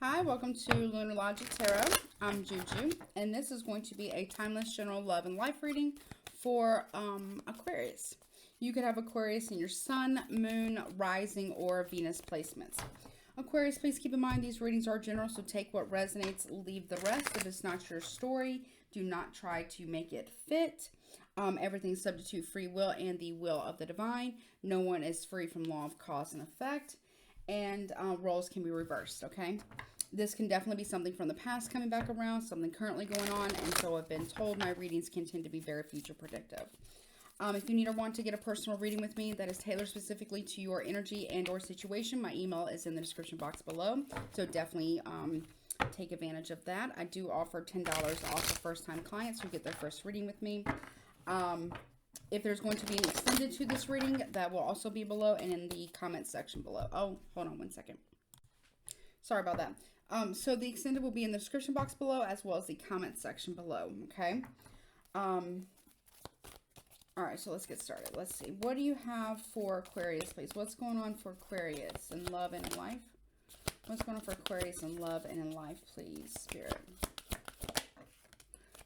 Hi, welcome to Lunar Logic Tarot. I'm Juju, and this is going to be a timeless general love and life reading for Aquarius. You could have Aquarius in your sun, moon, rising, or Venus placements. Aquarius, please keep in mind these readings are general, so take what resonates, leave the rest. If it's not your story, do not try to make it fit. Everything's subject to free will and the will of the divine. No one is free from law of cause and effect, and roles can be reversed, okay? This can definitely be something from the past coming back around, something currently going on, and so I've been told my readings can tend to be very future predictive. If you need or want to get a personal reading with me that is tailored specifically to your energy and or situation, my email is in the description box below, so definitely take advantage of that. I do offer $10 off for first-time clients who get their first reading with me. If there's going to be an extended to this reading, that will also be below and in the comment section below. Oh, hold on one second. Sorry about that. So the extended will be in the description box below as well as the comment section below, okay? All right, so let's get started. Let's see. What do you have for Aquarius, please? What's going on for Aquarius in love and in life? What's going on for Aquarius in love and in life, please, Spirit?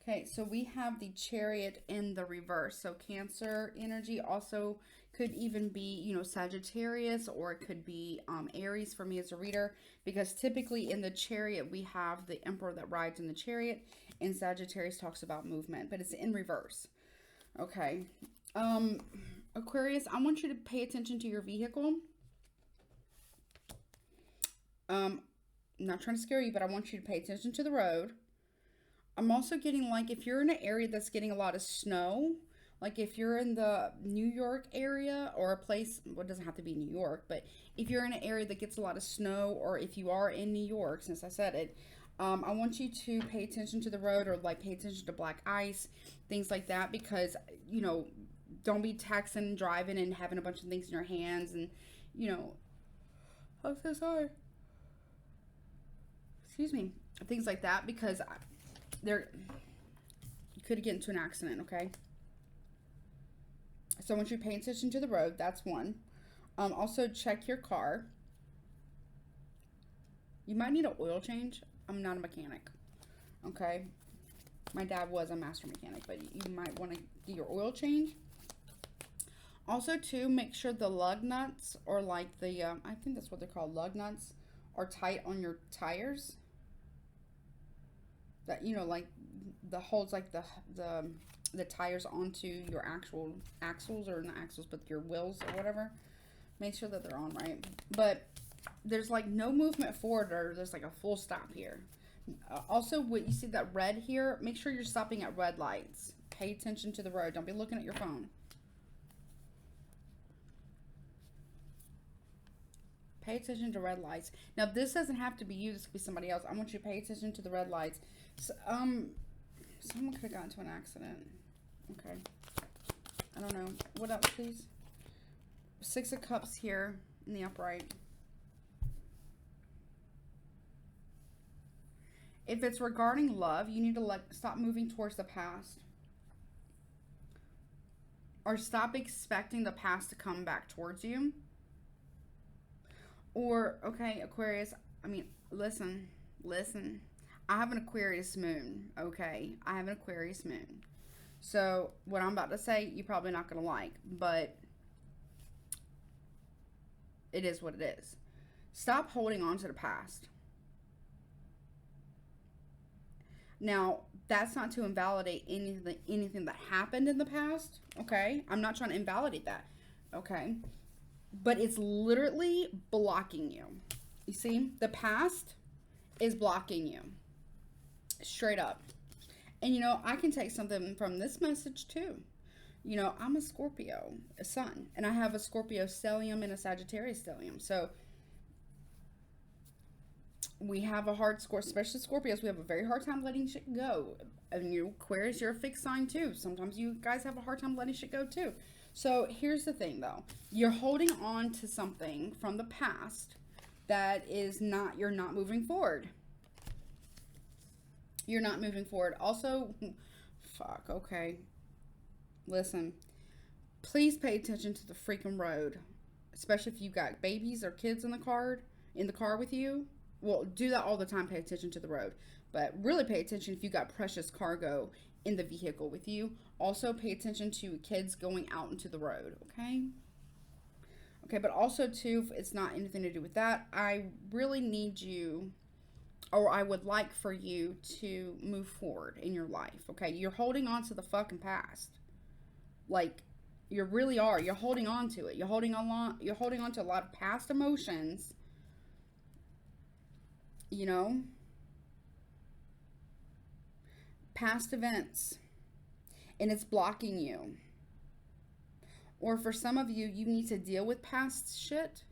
Okay, so we have the Chariot in the reverse. So Cancer energy also could even be, you know, Sagittarius, or it could be Aries for me as a reader, because typically in the Chariot we have the Emperor that rides in the Chariot, and Sagittarius talks about movement, but it's in reverse. Okay, Aquarius, I want you to pay attention to your vehicle. I'm not trying to scare you, but I want you to pay attention to the road. I'm also getting, like, if you're in an area that's getting a lot of snow, like if you're in the New York area or a place, well, it doesn't have to be New York, but if you're in an area that gets a lot of snow, or if you are in New York, since I said it, I want you to pay attention to the road, or like pay attention to black ice, things like that, because, you know, don't be texting, driving, and having a bunch of things in your hands, and, you know, I'm so sorry. Excuse me. Things like that, because you could get into an accident, okay? So I want you to pay attention to the road. That's one. Also, check your car. You might need an oil change. I'm not a mechanic, okay? My dad was a master mechanic, but you might want to get your oil change. Also, too, make sure the lug nuts, or like the, I think that's what they're called, lug nuts, are tight on your tires. That, you know, like the holds, like the tires onto your actual axles, or not axles, but your wheels or whatever. Make sure that they're on right. But there's like no movement forward, or there's like a full stop here. Also, what you see that red here, make sure you're stopping at red lights. Pay attention to the road. Don't be looking at your phone. Pay attention to red lights. Now, this doesn't have to be you. This could be somebody else. I want you to pay attention to the red lights. So, someone could have gotten into an accident. Okay. I don't know. What else, please? Six of Cups here in the upright. If it's regarding love, you need to stop moving towards the past. Or stop expecting the past to come back towards you. Or, okay, Aquarius, I mean, listen. I have an Aquarius moon, okay? I have an Aquarius moon. So, what I'm about to say, you're probably not going to like, but it is what it is. Stop holding on to the past. Now, that's not to invalidate anything that happened in the past, okay? I'm not trying to invalidate that, okay? But it's literally blocking you. You see? The past is blocking you. Straight up. And, you know, I can take something from this message, too. You know, I'm a Scorpio, a sun. And I have a Scorpio stellium and a Sagittarius stellium. So, we have a hard score, especially Scorpios. We have a very hard time letting shit go. And you, Aquarius, you're a fixed sign, too. Sometimes you guys have a hard time letting shit go, too. So here's the thing, though. You're holding on to something from the past that is not, you're not moving forward. You're not moving forward. Also, fuck, okay. Listen, please pay attention to the freaking road. Especially if you got babies or kids in the car with you. Well, do that all the time. Pay attention to the road, but really pay attention if you got precious cargo in the vehicle with you. Also, pay attention to kids going out into the road. Okay. Okay, but also too, it's not anything to do with that. I really need you, or I would like for you to move forward in your life. Okay, you're holding on to the fucking past, like you really are. You're holding on to it. You're holding on. You're holding on to a lot of past emotions. You know, past events, and it's blocking you. Or for some of you, you need to deal with past shit,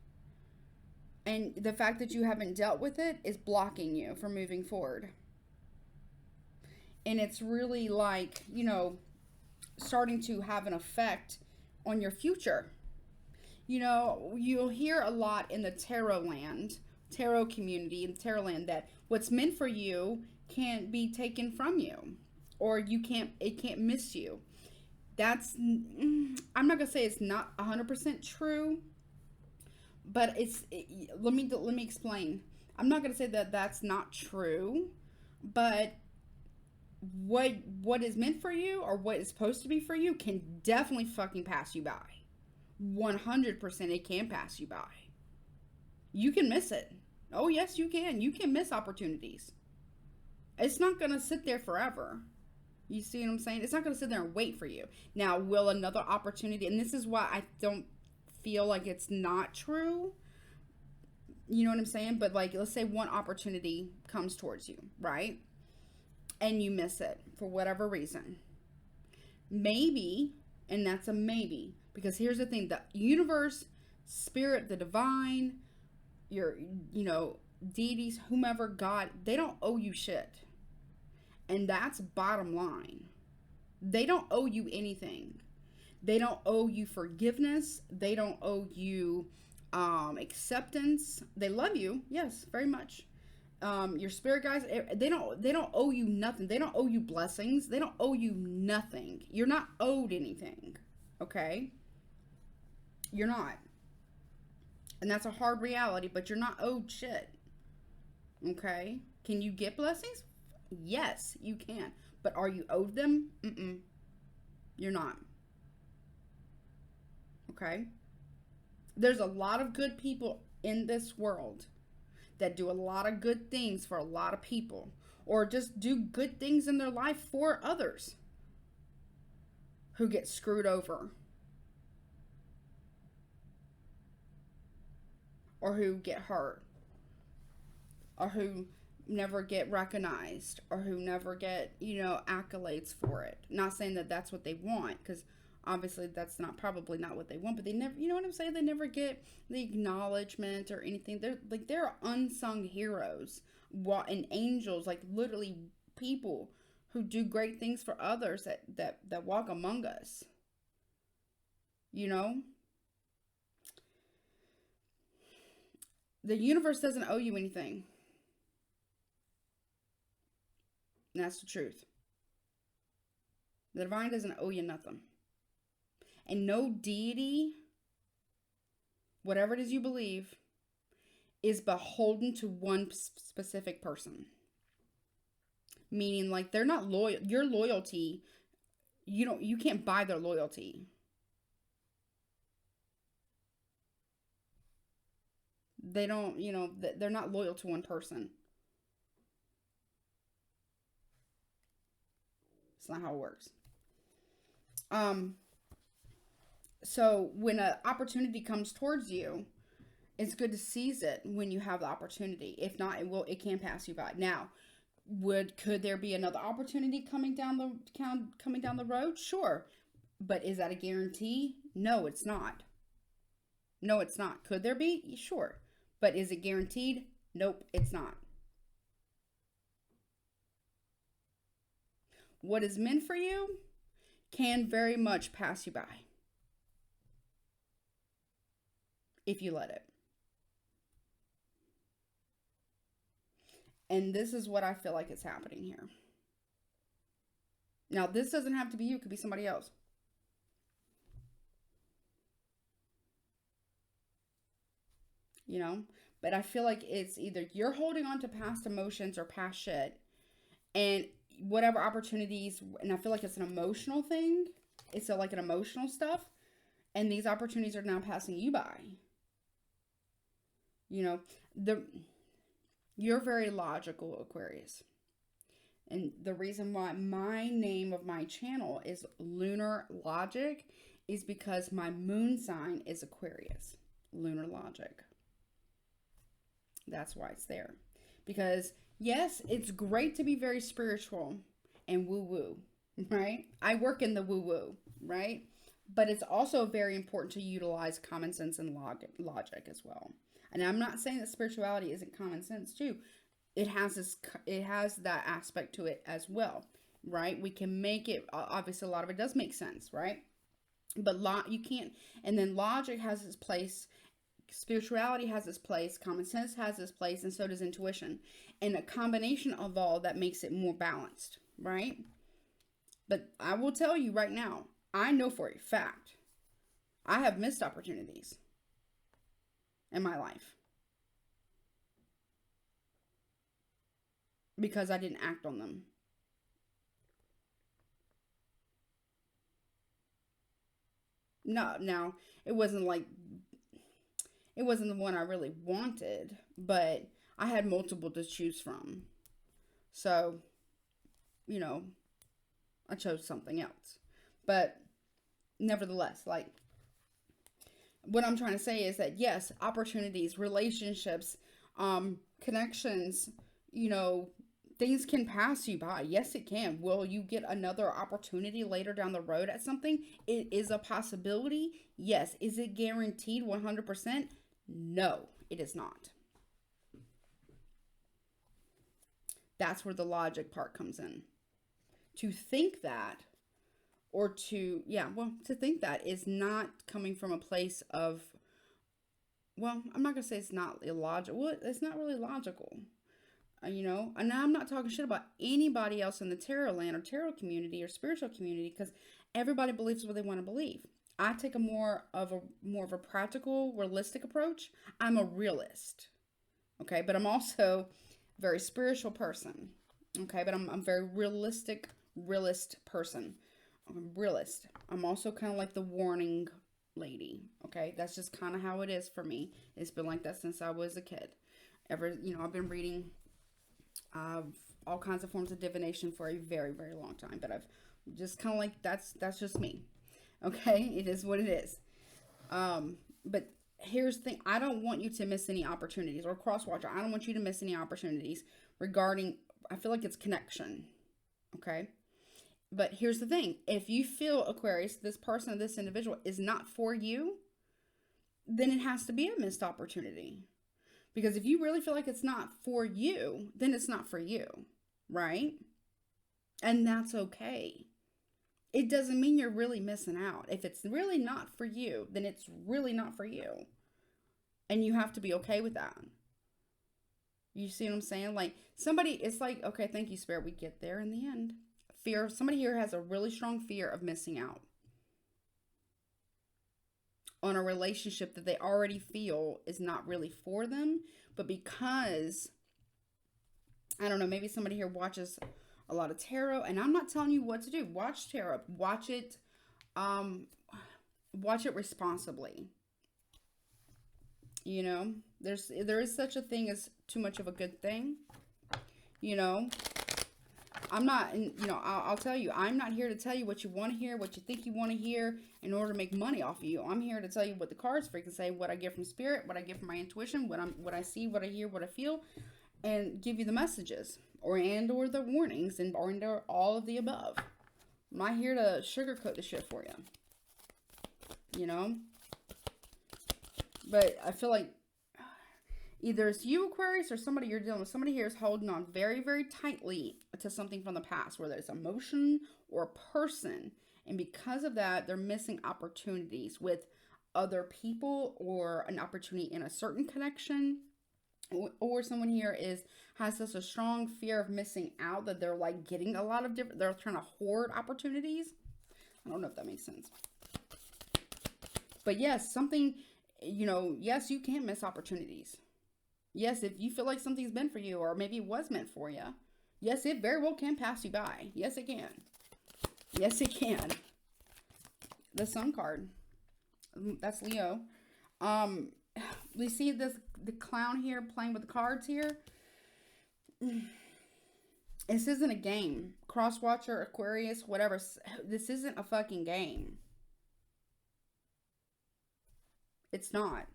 and the fact that you haven't dealt with it is blocking you from moving forward. And it's really like, starting to have an effect on your future. You'll hear a lot in the tarot community, in tarot land, that what's meant for you can't be taken from you, or it can't miss you. I'm not gonna say it's not 100% true, but let me explain. I'm not gonna say that that's not true, but what is meant for you, or what is supposed to be for you, can definitely fucking pass you by. 100% it can pass you by. You can miss it. Oh yes, you can. You can miss opportunities. It's not gonna sit there forever. You see what I'm saying? It's not going to sit there and wait for you. Now, will another opportunity, and this is why I don't feel like it's not true. You know what I'm saying? But like, let's say one opportunity comes towards you, right? And you miss it for whatever reason. Maybe, and that's a maybe, because here's the thing: the universe, spirit, the divine, your, deities, whomever, God, they don't owe you shit. And that's bottom line. They don't owe you anything. They don't owe you forgiveness. They don't owe you acceptance. They love you, yes, very much. Your spirit guides, they don't owe you nothing. They don't owe you blessings. They don't owe you nothing. You're not owed anything. Okay? You're not. And that's a hard reality, but you're not owed shit. Okay? Can you get blessings? Yes, you can. But are you owed them? You're not. Okay? There's a lot of good people in this world that do a lot of good things for a lot of people, or just do good things in their life for others, who get screwed over, or who get hurt, or who never get recognized, or who never get, accolades for it. Not saying that that's what they want, because obviously that's probably not what they want, but they never, you know what I'm saying? They never get the acknowledgement or anything. They're unsung heroes, and angels, like literally people who do great things for others that walk among us. The universe doesn't owe you anything. And that's the truth. The divine doesn't owe you nothing. And no deity, whatever it is you believe, is beholden to one specific person. Meaning, like, they're not loyal. Your loyalty, you can't buy their loyalty. They don't, they're not loyal to one person. It's not how it works. So when an opportunity comes towards you, it's good to seize it when you have the opportunity. If not, it can pass you by. Now, could there be another opportunity coming down the road? Sure. But is that a guarantee? No, it's not. No, it's not. Could there be? Sure. But is it guaranteed? Nope, it's not. What is meant for you can very much pass you by, if you let it. And this is what I feel like is happening here. Now, this doesn't have to be you. It could be somebody else. But I feel like it's either you're holding on to past emotions or past shit, and whatever opportunities, and I feel like it's an emotional thing. It's like an emotional stuff, and these opportunities are now passing you by. You know, you're very logical, Aquarius. And the reason why my name of my channel is Lunar Logic is because my moon sign is Aquarius. Lunar Logic. That's why it's there. Because, yes, it's great to be very spiritual and woo-woo, right? I work in the woo-woo, right? But it's also very important to utilize common sense and logic as well. And I'm not saying that spirituality isn't common sense too. It has that aspect to it as well, right? We can make it, obviously a lot of it does make sense, right? But you can't, and then logic has its place, spirituality has its place, common sense has its place, and so does intuition. And a combination of all that makes it more balanced, right? But I will tell you right now, I know for a fact, I have missed opportunities in my life because I didn't act on them. No, now it wasn't the one I really wanted, but I had multiple to choose from. So, you know, I chose something else. But nevertheless, like, what I'm trying to say is that yes, opportunities, relationships, connections, you know, things can pass you by. Yes, it can. Will you get another opportunity later down the road at something? It is a possibility. Yes. Is it guaranteed 100%? No, it is not. That's where the logic part comes in. To think that, or to think that is not coming from a place of, well, I'm not going to say it's not illogical. Well, it's not really logical. You know, and I'm not talking shit about anybody else in the tarot land or tarot community or spiritual community, because everybody believes what they want to believe. I take a more of a practical, realistic approach. I'm a realist, okay, but I'm also a very spiritual person, okay, but I'm a very realist person. I'm a realist. I'm also kind of like the warning lady, okay. That's just kind of how it is for me. It's been like that since I was a kid. I've been reading all kinds of forms of divination for a very, very long time, but I've just kind of like, that's just me, okay. It is what it is. But here's the thing, I don't want you to miss any opportunities, or cross watcher, I don't want you to miss any opportunities regarding, I feel like it's connection, okay. But here's the thing, if you feel, Aquarius, this person or this individual is not for you, then it has to be a missed opportunity. Because if you really feel like it's not for you, then it's not for you, right? And that's okay. It doesn't mean you're really missing out. If it's really not for you, then it's really not for you. And you have to be okay with that. You see what I'm saying? Like, it's like, okay, thank you, Spirit. We get there in the end. Fear. Somebody here has a really strong fear of missing out on a relationship that they already feel is not really for them, but because, I don't know, maybe somebody here watches a lot of tarot, and I'm not telling you what to do. Watch tarot. Watch it responsibly. You know, there is such a thing as too much of a good thing. You know, I'm not, I'll tell you, I'm not here to tell you what you want to hear, what you think you want to hear in order to make money off of you. I'm here to tell you what the cards freaking say, what I get from Spirit, what I get from my intuition, what I see, what I hear, what I feel, and give you the messages or the warnings and all of the above. I'm not here to sugarcoat the shit for you. You know? But I feel like either it's you, Aquarius, or somebody you're dealing with. Somebody here is holding on very, very tightly to something from the past, whether it's emotion or a person. And because of that, they're missing opportunities with other people, or an opportunity in a certain connection. Or someone here has such a strong fear of missing out that they're like getting a lot of they're trying to hoard opportunities. I don't know if that makes sense. But yes, yes, you can miss opportunities. Yes, if you feel like something's meant for you, or maybe it was meant for you, yes, it very well can pass you by. Yes, it can. Yes, it can. The Sun card. That's Leo. Um, we see the clown here playing with the cards here. This isn't a game. Crosswatcher, Aquarius, whatever. This isn't a fucking game. It's not.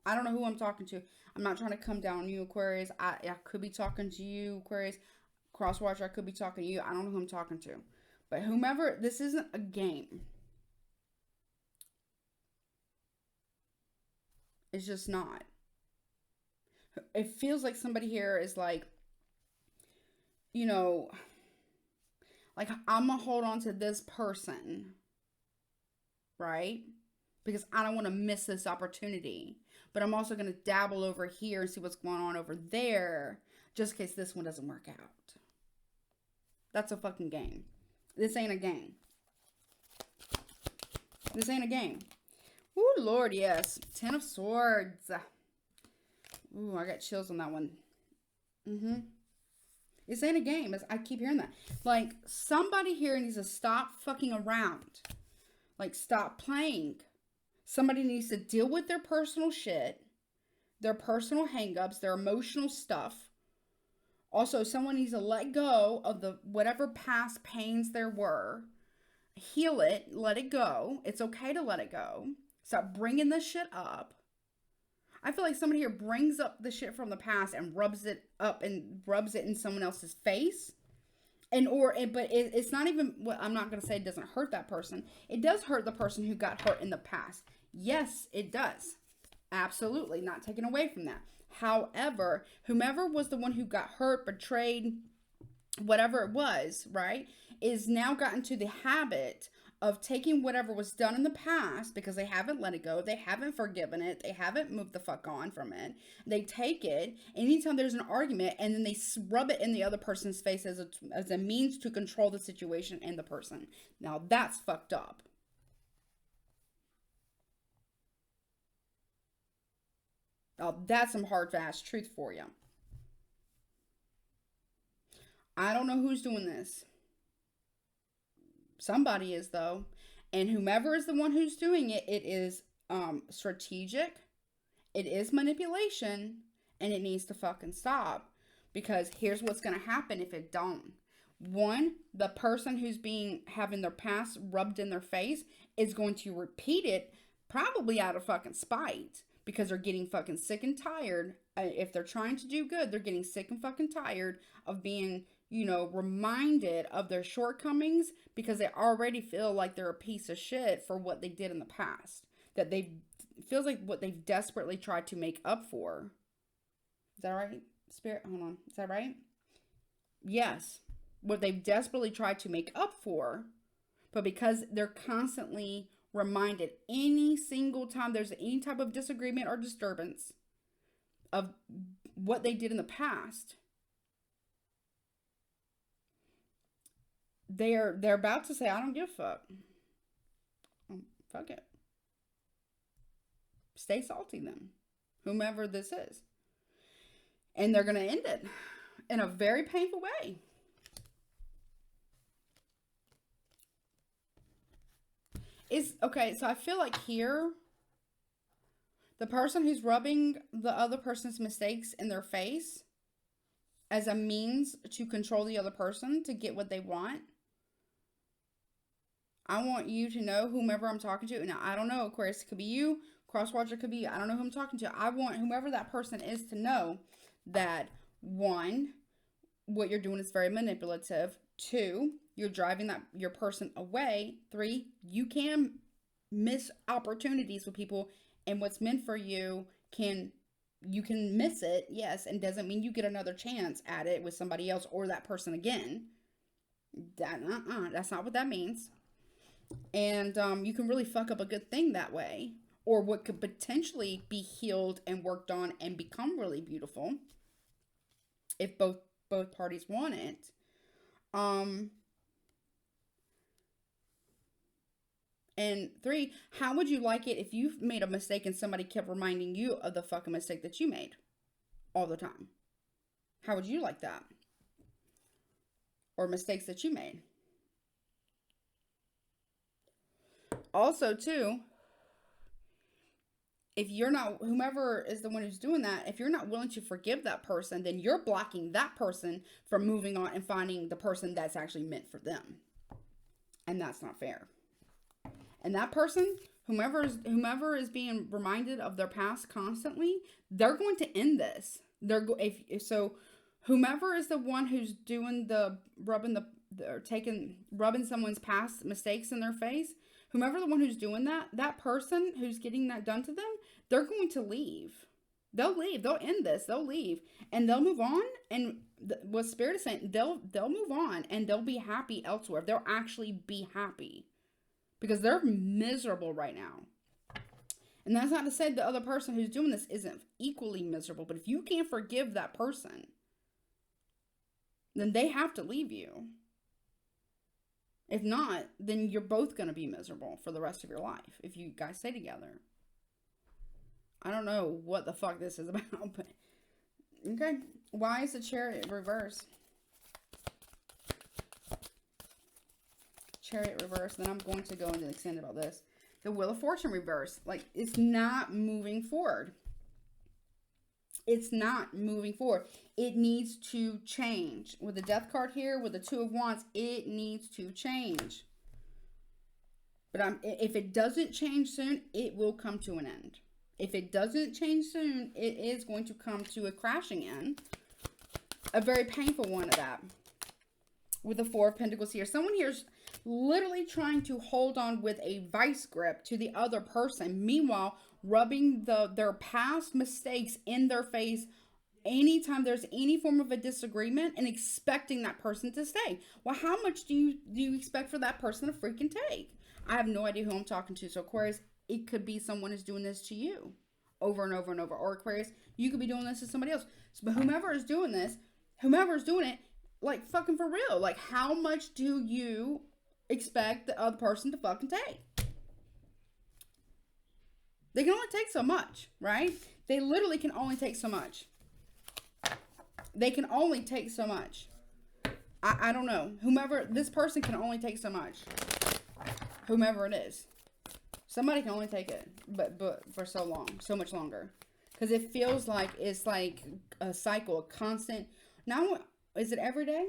I don't know who I'm talking to. I'm not trying to come down on you, Aquarius. I could be talking to you, Aquarius. Crosswatcher, I could be talking to you. I don't know who I'm talking to. But whomever, this isn't a game. It's just not. It feels like somebody here is like, you know, like I'm gonna hold on to this person, right? Because I don't want to miss this opportunity. But I'm also gonna dabble over here and see what's going on over there, just in case this one doesn't work out. That's a fucking game. This ain't a game. This ain't a game. Ooh, Lord, yes. Ten of Swords. Ooh, I got chills on that one. Mm-hmm. This ain't a game. I keep hearing that. Like, somebody here needs to stop fucking around. Like, stop playing. Somebody needs to deal with their personal shit, their personal hangups, their emotional stuff. Also, someone needs to let go of the whatever past pains there were. Heal it. Let it go. It's okay to let it go. Stop bringing this shit up. I feel like somebody here brings up the shit from the past and rubs it up and rubs it in someone else's face. But it's not even, well, I'm not going to say it doesn't hurt that person. It does hurt the person who got hurt in the past. Yes, it does. Absolutely. Not taken away from that. However, whomever was the one who got hurt, betrayed, whatever it was, right, is now gotten to the habit of taking whatever was done in the past because they haven't let it go, they haven't forgiven it, they haven't moved the fuck on from it. They take it anytime there's an argument and then they rub it in the other person's face as a means to control the situation and the person. Now that's fucked up. Now that's some hard, fast truth for you. I don't know who's doing this. Somebody is, though. And whomever is the one who's doing it, it is strategic, it is manipulation, and it needs to fucking stop. Because here's what's going to happen if it don't. One, the person who's having their past rubbed in their face is going to repeat it, probably out of fucking spite, because they're getting fucking sick and tired. If they're trying to do good, they're getting sick and fucking tired of being, reminded of their shortcomings, because they already feel like they're a piece of shit for what they did in the past. That feels like what they've desperately tried to make up for. Is that right, Spirit? Hold on. Is that right? Yes. What they've desperately tried to make up for, but because they're constantly reminded any single time there's any type of disagreement or disturbance of what they did in the past, they're about to say, I don't give a fuck. Fuck it. Stay salty then, whomever this is. And they're going to end it in a very painful way. Okay, so I feel like here, the person who's rubbing the other person's mistakes in their face as a means to control the other person to get what they want, I want you to know, whomever I'm talking to, and I don't know, Aquarius, it could be you, Crosswatcher could be you, I don't know who I'm talking to. I want whomever that person is to know that, one, what you're doing is very manipulative. Two, you're driving your person away. Three, you can miss opportunities with people, and what's meant for you you can miss it, yes, and doesn't mean you get another chance at it with somebody else or that person again. That's not what that means. And you can really fuck up a good thing that way, or what could potentially be healed and worked on and become really beautiful if both parties want it. And three, how would you like it if you made a mistake and somebody kept reminding you of the fucking mistake that you made? all the time? How would you like that? Or mistakes that you made. Also, too, if you're not, whomever is the one who's doing that, if you're not willing to forgive that person, then you're blocking that person from moving on and finding the person that's actually meant for them. And that's not fair. And that person, whomever is being reminded of their past constantly, they're going to end this. Whomever is the one who's doing the rubbing someone's past mistakes in their face, whomever the one who's doing that person who's getting that done to them, they're going to leave. They'll leave. They'll end this. They'll leave, and they'll move on. And what Spirit is saying, they'll move on, and they'll be happy elsewhere. They'll actually be happy because they're miserable right now. And that's not to say the other person who's doing this isn't equally miserable. But if you can't forgive that person, then they have to leave you. If not, then you're both going to be miserable for the rest of your life if you guys stay together. I don't know what the fuck this is about, but okay. Why is the Chariot reverse? Chariot reverse. Then I'm going to go into the extent about this. The Wheel of Fortune reverse. Like, it's not moving forward. It's not moving forward. It needs to change. With the Death card here, with the Two of Wands, it needs to change. But if it doesn't change soon, it will come to an end. If it doesn't change soon, it is going to come to a crashing end. A very painful one at that. With the Four of Pentacles here. Someone here is literally trying to hold on with a vice grip to the other person. Meanwhile, rubbing their past mistakes in their face anytime there's any form of a disagreement and expecting that person to stay. Well, how much do you expect for that person to freaking take? I have no idea who I'm talking to. So Aquarius, it could be someone is doing this to you over and over and over. Or Aquarius, you could be doing this to somebody else. But whomever is doing this, whomever is doing it, like fucking for real. Like, how much do you expect the other person to fucking take? They can only take so much, right? They literally can only take so much. They can only take so much. I don't know. This person can only take so much. Whomever it is. Somebody can only take it, but for so long, so much longer. Because it feels like it's like a cycle, a constant. Now, is it every day?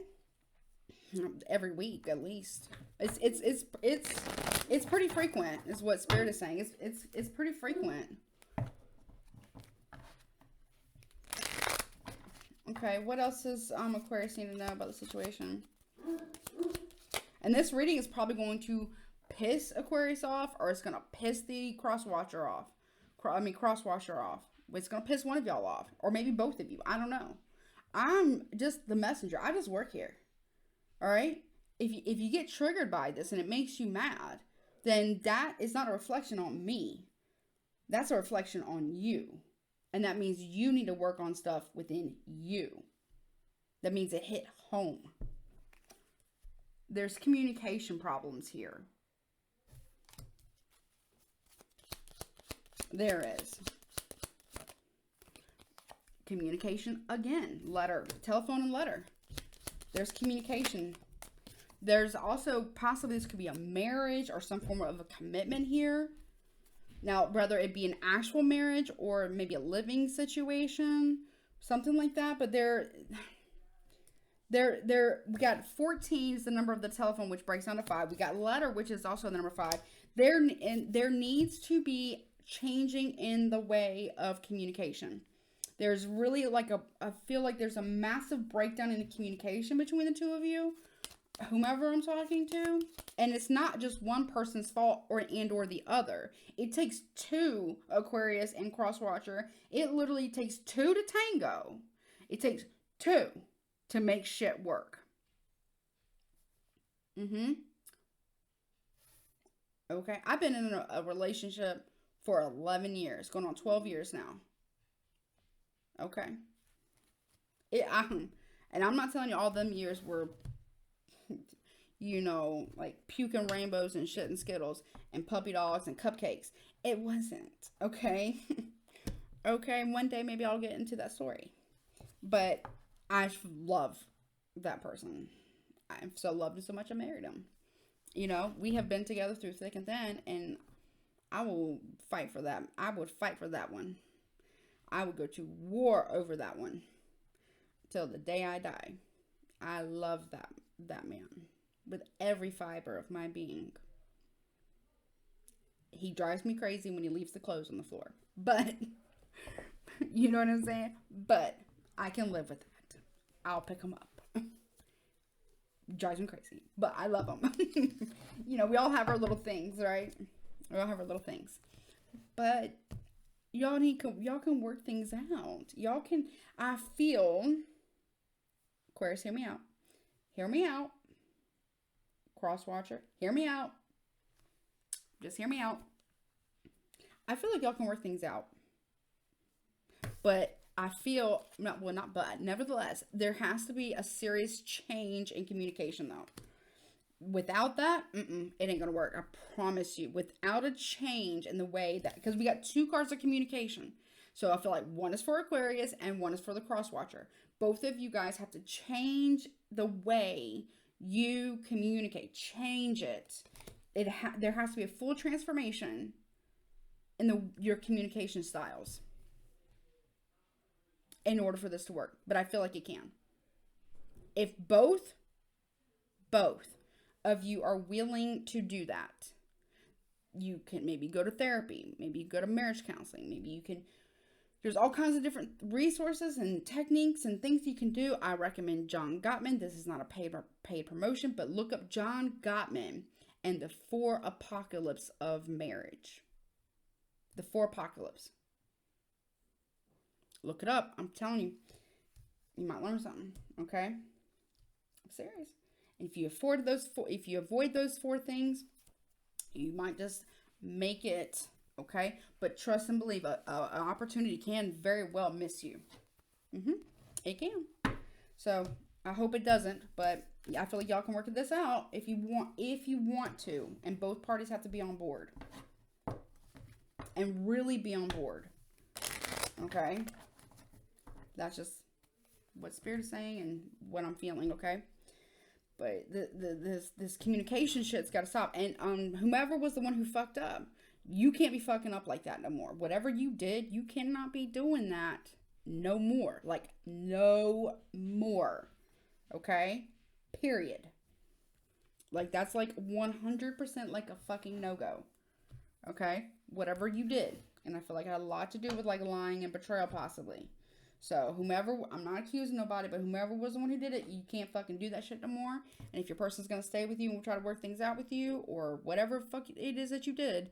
Every week, at least. It's pretty frequent, is what Spirit is saying. It's pretty frequent. Okay, what else does Aquarius need to know about the situation? And this reading is probably going to piss Aquarius off, or it's going to piss the cross-watcher off. Cross-washer off. It's going to piss one of y'all off, or maybe both of you. I don't know. I'm just the messenger. I just work here. All right? If you get triggered by this and it makes you mad, then that is not a reflection on me. That's a reflection on you. And that means you need to work on stuff within you. That means it hit home. There's communication problems here. There is. Communication again. Letter. Telephone and letter. There's communication. There's also possibly this could be a marriage or some form of a commitment here. Now, whether it be an actual marriage or maybe a living situation, something like that. But we got 14 is the number of the telephone, which breaks down to 5. We got letter, which is also the number 5. There needs to be changing in the way of communication. There's really I feel like there's a massive breakdown in the communication between the two of you, whomever I'm talking to. And it's not just one person's fault or the other. It takes two, Aquarius and Crosswatcher. It literally takes two to tango. It takes two to make shit work. Okay. I've been in a relationship for 11 years, going on 12 years now. Okay. And I'm not telling you all them years were, like puking rainbows and shit and Skittles and puppy dogs and cupcakes. It wasn't. Okay. Okay. One day maybe I'll get into that story. But I love that person. I so loved him so much I married him. You know, we have been together through thick and thin, and I will fight for that. I would fight for that one. I would go to war over that one till the day I die. I love that man with every fiber of my being. He drives me crazy when he leaves the clothes on the floor. But you know what I'm saying? But I can live with that. I'll pick him up. Drives me crazy, but I love him. You know, we all have our little things, right? We all have our little things. But y'all can work things out. Y'all can, I feel, Aquarius, hear me out. Hear me out. Cross watcher, hear me out. Just hear me out. I feel like y'all can work things out. But I feel, not but, nevertheless, there has to be a serious change in communication though. Without that, it ain't gonna work. I promise you. Without a change in the way that, because we got two cards of communication. So I feel like one is for Aquarius and one is for the cross watcher. Both of you guys have to change the way you communicate. Change it. There has to be a full transformation in your communication styles in order for this to work. But I feel like it can. If both of you are willing to do that, you can maybe go to therapy, maybe you go to marriage counseling, maybe you can, there's all kinds of different resources and techniques and things you can do. I recommend John Gottman. This is not a paid promotion, but look up John Gottman and the 4 apocalypse of marriage. The 4 apocalypse. Look it up. I'm telling you, you might learn something. Okay, I'm serious. And if you avoid those 4 things, you might just make it. Okay, but trust and believe, an opportunity can very well miss you. It can. So I hope it doesn't, but I feel like y'all can work this out if you want to, and both parties have to be on board and really be on board. Okay. That's just what Spirit is saying and what I'm feeling, okay? But this communication shit's got to stop. And whomever was the one who fucked up, you can't be fucking up like that no more. Whatever you did, you cannot be doing that no more. Like, no more. Okay? Period. Like, that's like 100% like a fucking no-go. Okay? Whatever you did. And I feel like it had a lot to do with like lying and betrayal possibly. So whomever, I'm not accusing nobody, but whomever was the one who did it, you can't fucking do that shit no more. And if your person's going to stay with you and try to work things out with you or whatever fuck it is that you did,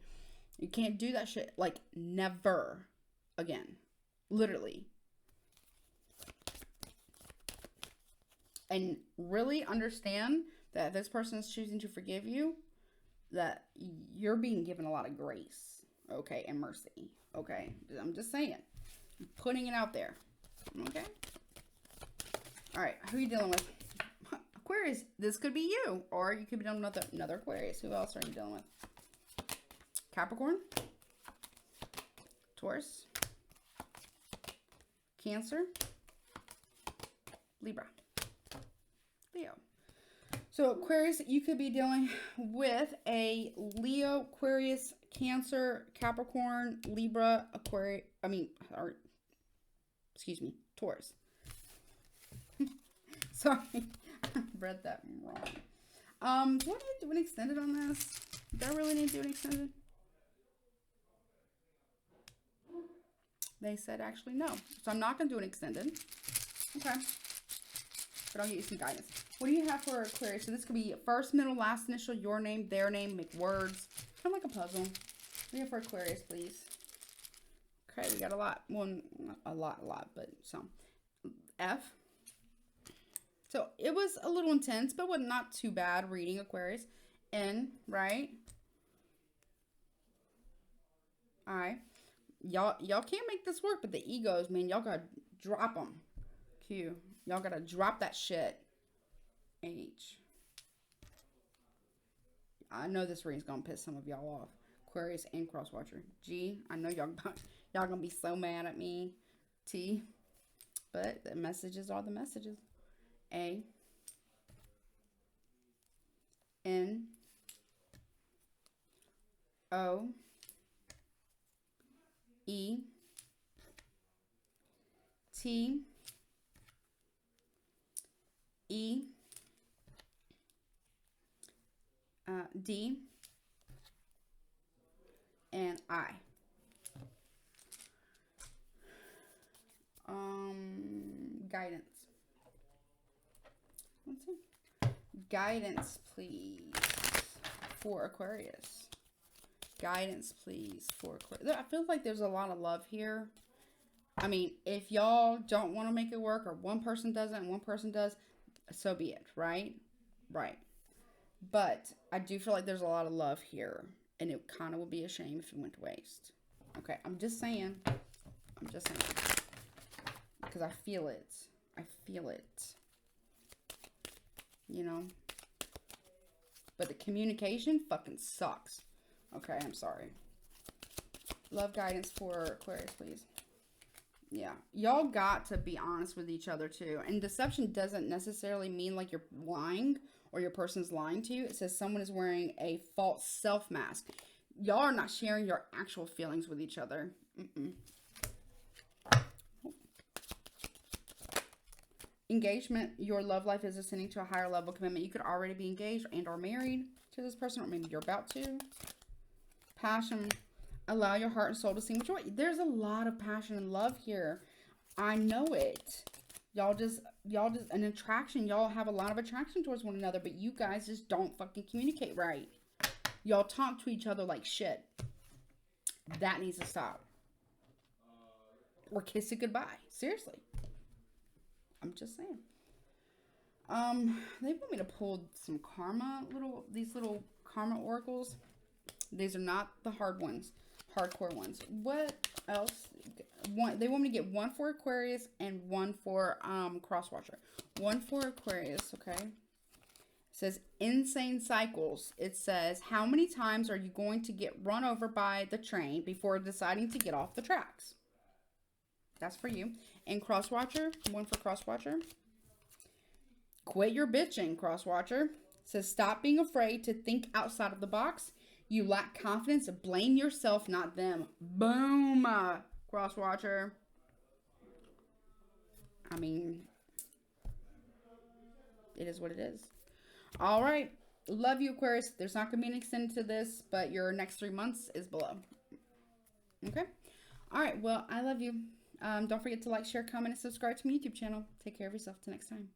you can't do that shit. Like, never again. Literally. And really understand that if this person is choosing to forgive you, that you're being given a lot of grace, okay, and mercy, okay? I'm just saying. I'm putting it out there, okay? All right, who are you dealing with? Aquarius, this could be you, or you could be dealing with another Aquarius. Who else are you dealing with? Capricorn, Taurus, Cancer, Libra, Leo. So Aquarius, you could be dealing with a Leo, Aquarius, Cancer, Capricorn, Libra, Taurus. Sorry, I read that wrong. Do I need to do an extended on this? Do I really need to do an extended? They said actually no. So I'm not going to do an extended. Okay. But I'll get you some guidance. What do you have for Aquarius? So this could be first, middle, last initial, your name, their name, make words. Kind of like a puzzle. What do you have for Aquarius, please? Okay, we got a lot. Well, not a lot, but some. F. So it was a little intense, but not too bad reading Aquarius. N, right? I. Y'all can't make this work, but the egos, man, y'all gotta drop them. Q. Y'all gotta drop that shit. H. I know this reading's gonna piss some of y'all off. Aquarius and Crosswatcher. G. I know y'all gonna be so mad at me. T. but the messages are the messages. A N O E T E D and I. Guidance. Let's see. Guidance, please, for Aquarius. Guidance, please, for Aquarius. I feel like there's a lot of love here. I mean, if y'all don't want to make it work, or one person doesn't and one person does, so be it, right? Right. But I do feel like there's a lot of love here, and it kind of would be a shame if it went to waste. Okay, I'm just saying. I'm just saying. Because I feel it. I feel it. You know? But the communication fucking sucks. Okay, I'm sorry. Love guidance for Aquarius, please. Yeah. Y'all got to be honest with each other, too. And deception doesn't necessarily mean like you're lying or your person's lying to you. It says someone is wearing a false self mask. Y'all are not sharing your actual feelings with each other. Engagement. Your love life is ascending to a higher level of commitment. You could already be engaged and or married to this person, or maybe you're about to. Passion. Allow your heart and soul to sing with joy. There's a lot of passion and love here. I know it. Y'all just an attraction. Y'all have a lot of attraction towards one another, but you guys just don't fucking communicate right. Y'all talk to each other like shit. That needs to stop. Or kiss it goodbye. Seriously. I'm just saying. They want me to pull some these little karma oracles. These are not the hardcore ones. What else? They want me to get one for Aquarius and one for Crosswatcher. One for Aquarius, okay? It says insane cycles. It says, how many times are you going to get run over by the train before deciding to get off the tracks? That's for you. And Crosswatcher, one for Crosswatcher. Quit your bitching, Crosswatcher. It says, stop being afraid to think outside of the box. You lack confidence. Blame yourself, not them. Boom, Crosswatcher. I mean, it is what it is. All right. Love you, Aquarius. There's not going to be an extended to this, but your next 3 months is below. Okay? All right. Well, I love you. Don't forget to like, share, comment, and subscribe to my YouTube channel. Take care of yourself. Till next time.